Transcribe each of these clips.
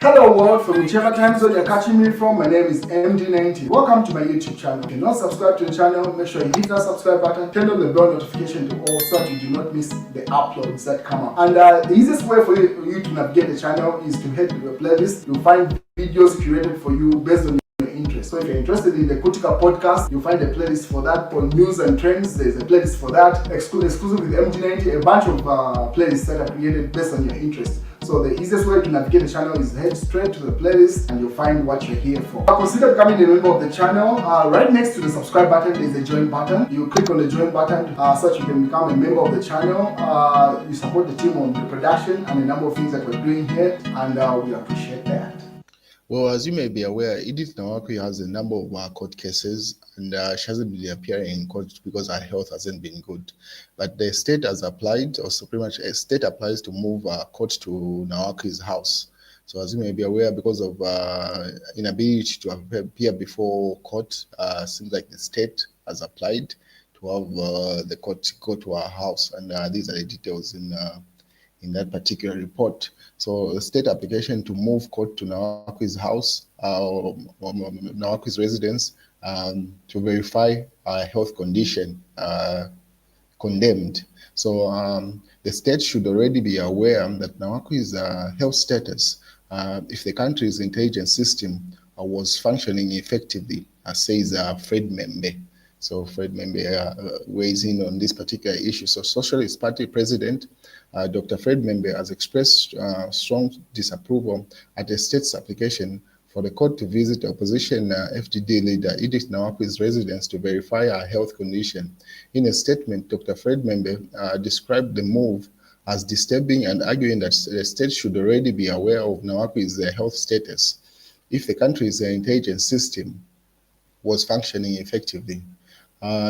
Hello world, from whichever time zone you're catching me from, my name is MD90. Welcome to my YouTube channel. If you're not subscribed to the channel, make sure you hit that subscribe button, turn on the bell notification to all so that you do not miss the uploads that come up. And the easiest way for you to navigate the channel is to head to the playlist. You'll find videos curated for you based on your interest. So if you're interested in the Kutika podcast, you'll find a playlist for that. For news and trends, there's a playlist for that. Exclusive with MD90, a bunch of playlists that are created based on your interest. So the easiest way to navigate the channel is head straight to the playlist and you'll find what you're here for. Consider becoming a member of the channel. Right next to the subscribe button is a join button. You click on the join button so that you can become a member of the channel. You support the team on the production and a number of things that we're doing here, and we appreciate that. Well, as you may be aware, Edith Nawakwi has a number of court cases, and she hasn't been appearing in court because her health hasn't been good. But the state has applied, or so pretty much a state applies to move court to Nawakwi's house. So as you may be aware, because of inability to appear before court, seems like the state has applied to have the court go to her house, and these are the details in that particular report. So the state application to move court to Nawakwi's house or Nawakwi's residence to verify a health condition condemned. So the state should already be aware that Nawakwi's health status, if the country's intelligence system was functioning effectively, says Fred Membe. So Fred Membe weighs in on this particular issue. So Socialist Party President Dr. Fred Membe has expressed strong disapproval at the state's application for the court to visit opposition FDD leader Edith Nawakwi's residence to verify her health condition. In a statement, Dr. Fred Membe described the move as disturbing and arguing that the state should already be aware of Nawakwi's health status if the country's intelligence system was functioning effectively.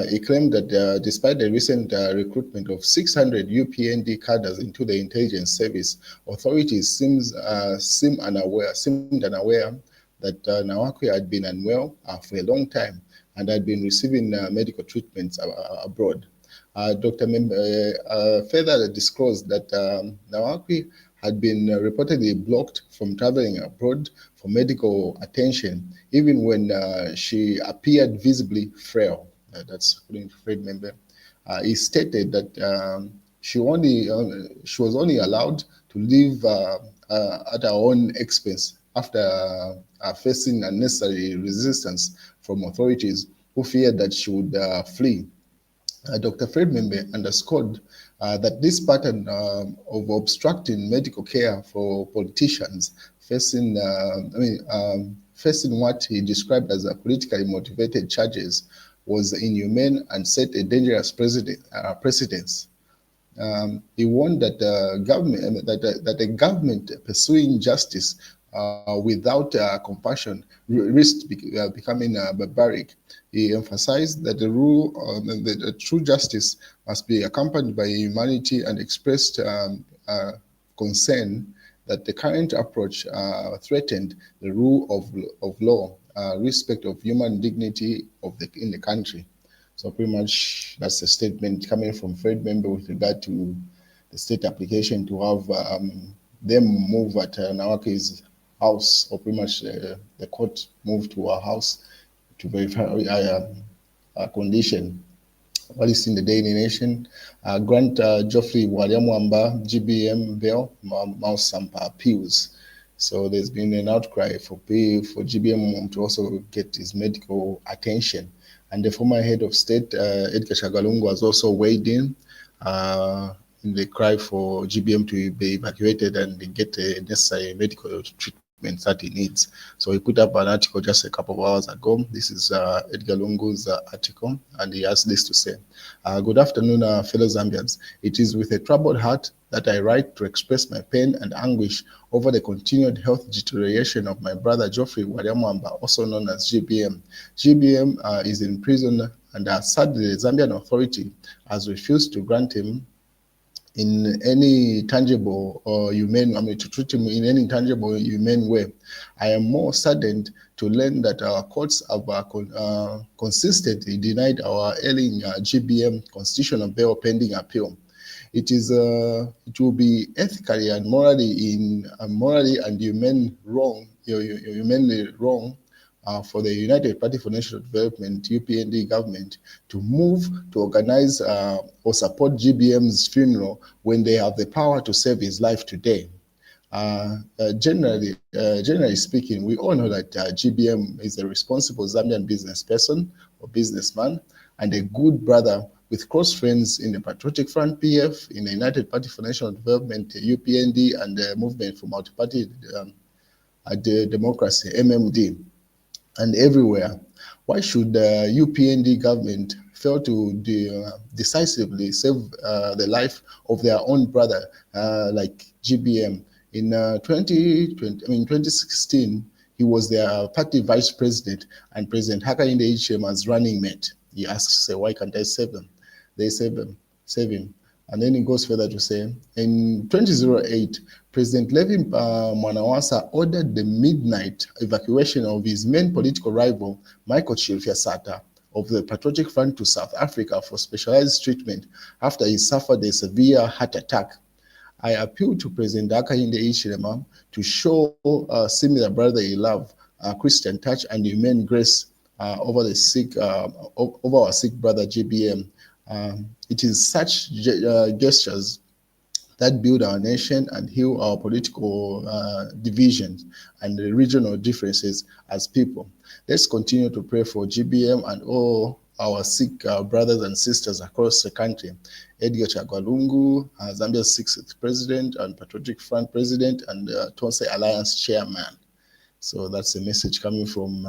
He claimed that despite the recent recruitment of 600 UPND cadres into the intelligence service, authorities seemed unaware that Nawakwi had been unwell for a long time and had been receiving medical treatments abroad. Dr. Membe further disclosed that Nawakwi had been reportedly blocked from traveling abroad for medical attention, even when she appeared visibly frail. That's according to Fred Membe. He stated that she was only allowed to leave at her own expense after facing unnecessary resistance from authorities who feared that she would flee. Dr. Fred Membe underscored that this pattern of obstructing medical care for politicians facing what he described as politically motivated charges was inhumane and set a dangerous precedence. He warned that the government pursuing justice without compassion risked becoming barbaric. He emphasized that the true justice must be accompanied by humanity and expressed concern that the current approach threatened the rule of law, respect of human dignity in the country. So pretty much that's a statement coming from Fred Membe with regard to the state application to have them move at Nawakwi's house, or pretty much the court move to our house to verify a condition. What is in the Daily Nation? Grant Geoffrey Waliamwamba GBM bail, Mouse Sampa appeals. So there's been an outcry for GBM to also get his medical attention. And the former head of state, Edgar Shagalungu, has also weighed in the cry for GBM to be evacuated and get the necessary medical treatment that he needs. So he put up an article just a couple of hours ago. This is Edgar Lungu's article, and he has this to say. Good afternoon, fellow Zambians. It is with a troubled heart that I write to express my pain and anguish over the continued health deterioration of my brother Geoffrey Waliamwamba, also known as GBM. GBM is in prison, and sadly the Zambian authority has refused to grant him in any tangible or humane, to treat him in any tangible, humane way. I am more saddened to learn that our courts have consistently denied our ailing GBM constitutional bail pending appeal. It will be ethically and morally and humanly wrong for the United Party for National Development (UPND) government to move to organize or support GBM's funeral when they have the power to save his life today. Generally speaking, we all know that GBM is a responsible Zambian business person or businessman and a good brother with close friends in the Patriotic Front (PF), in the United Party for National Development (UPND), and the Movement for Multi-Party Democracy (MMD), and everywhere. Why should the UPND government fail to decisively save the life of their own brother like GBM? In 2016, he was their party vice president and President Hakainde Hichilema's running mate. He asks, why can't I save him? They save him. And then he goes further to say, in 2008, President Levin Mwanawasa ordered the midnight evacuation of his main political rival, Michael Chilufya Sata, of the Patriotic Front to South Africa for specialized treatment after he suffered a severe heart attack. I appeal to President Hakainde Hichilema to show similar brotherly love, Christian touch, and humane grace over our sick brother GBM. It is such gestures that build our nation and heal our political divisions and the regional differences as people. Let's continue to pray for GBM and all our sick brothers and sisters across the country. Edgar Chagwalungu, Zambia's 6th president and Patriotic Front president and Tonse Alliance chairman. So that's a message coming from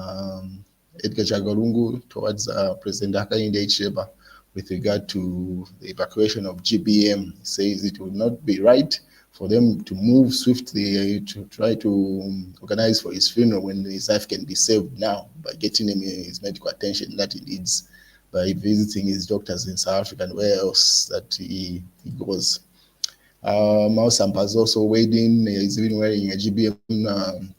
Edgar Chagwalungu towards President Hakainde Hichilema with regard to the evacuation of GBM. He says it would not be right for them to move swiftly to try to organize for his funeral when his life can be saved now by getting him his medical attention that he needs, by visiting his doctors in South Africa and where else that he goes. Mao Sampa is also weighed in. He's even wearing a GBM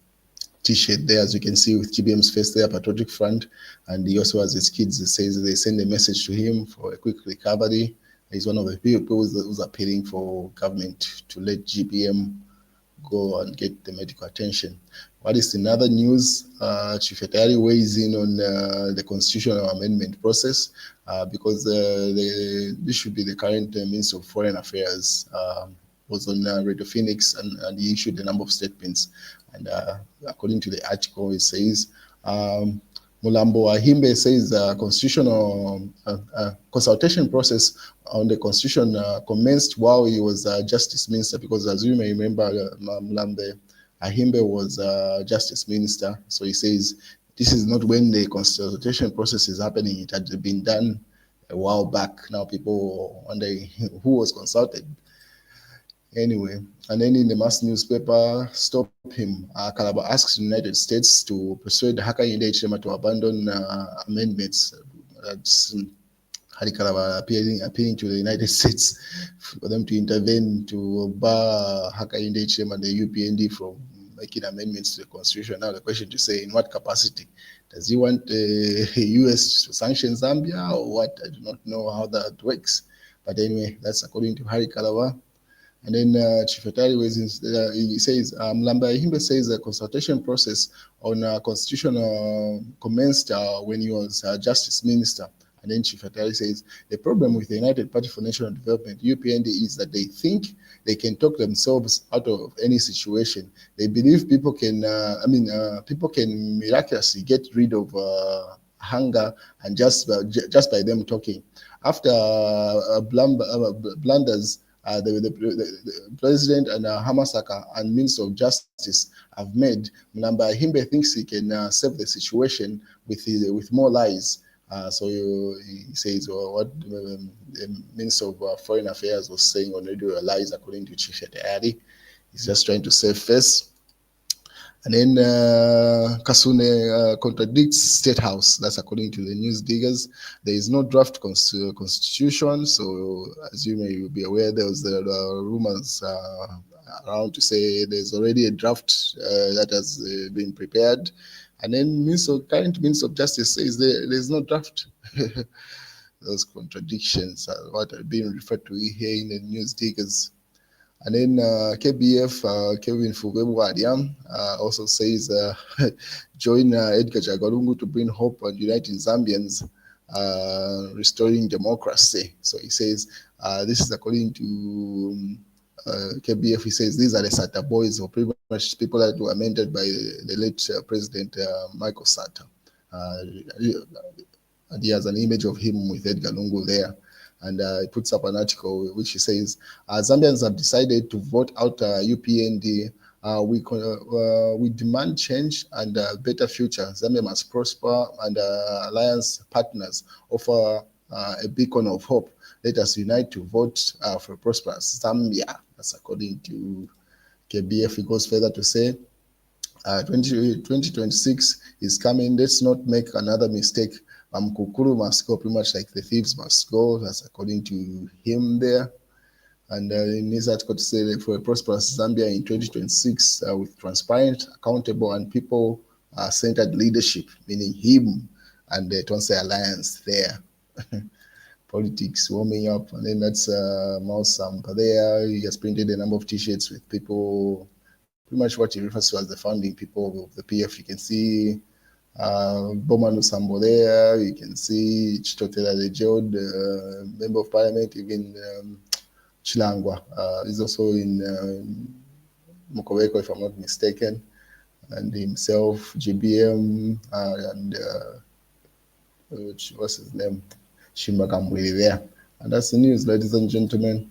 T-shirt there, as you can see, with GBM's face there, Patriotic Front, and he also has his kids. It says they send a message to him for a quick recovery. He's one of the people who's appealing for government to let GBM go and get the medical attention. What is in other news? Chief Etari weighs in on the constitutional amendment process because this should be the current Minister of Foreign Affairs. Was on Radio Phoenix and he issued a number of statements. And according to the article, it says, Mulambo Ahimbe says constitutional consultation process on the constitution commenced while he was justice minister, because as you may remember, Mulambo Ahimbe was justice minister. So he says this is not when the consultation process is happening. It had been done a while back. Now people wonder who was consulted. Anyway, and then in the mass newspaper, Stop Him, Calabar asks the United States to persuade Hakainde Hichilema to abandon amendments. That's Hari Calabar appealing to the United States for them to intervene to bar Hakainde Hichilema and the UPND from making amendments to the Constitution. Now the question to say, in what capacity? Does he want the US to sanction Zambia or what? I do not know how that works. But anyway, that's according to Hari Calabar. And then Chief Etari he says, Mlamba Himbe says the consultation process on constitution commenced when he was justice minister. And then Chief Etari says, the problem with the United Party for National Development, UPND, is that they think they can talk themselves out of any situation. They believe people can, people can miraculously get rid of hunger and just by them talking. After blunders, the president and Hamasaka and Minister of Justice have made, Mlamba Himbe thinks he can save the situation with more lies. So he says what the Minister of Foreign Affairs was saying on radio lies, according to Chief Etari. He's just trying to save face. And then Kasune contradicts State House. That's according to the news diggers. There is no draft constitution. So as you may be aware, there was the rumors around to say there's already a draft that has been prepared. And then current Minister of Justice says there's no draft. those contradictions are what are being referred to here in the news diggers. And then KBF, Kevin Fugwebwadiam, also says, join Edgar Jagalungu to bring hope and uniting Zambians, restoring democracy. So he says, this is according to KBF. He says, these are the Sata boys, or pretty much people that were mentored by the late President Michael Sata. And he has an image of him with Edgar Lungu there. And he puts up an article which he says, Zambians have decided to vote out UPND. We demand change and a better future. Zambia must prosper, and alliance partners offer a beacon of hope. Let us unite to vote for a prosperous Zambia. That's according to KBF. He goes further to say, 2026 is coming. Let's not make another mistake. Mkukuru must go, pretty much like the thieves must go. That's according to him there. And in his article to say that for a prosperous Zambia in 2026 with transparent, accountable, and people-centered leadership, meaning him and the Tonse Alliance there. Politics warming up. And then that's Mao Sampa there. He has printed a number of T-shirts with people, pretty much what he refers to as the founding people of the PF. You can see Bomanu Sambo there. You can see Chitotela the jailed member of parliament, even Chilangwa is also in Mukoweko, if I'm not mistaken, and himself, GBM, and what's his name? Shimba Kamwili there. And that's the news, ladies and gentlemen.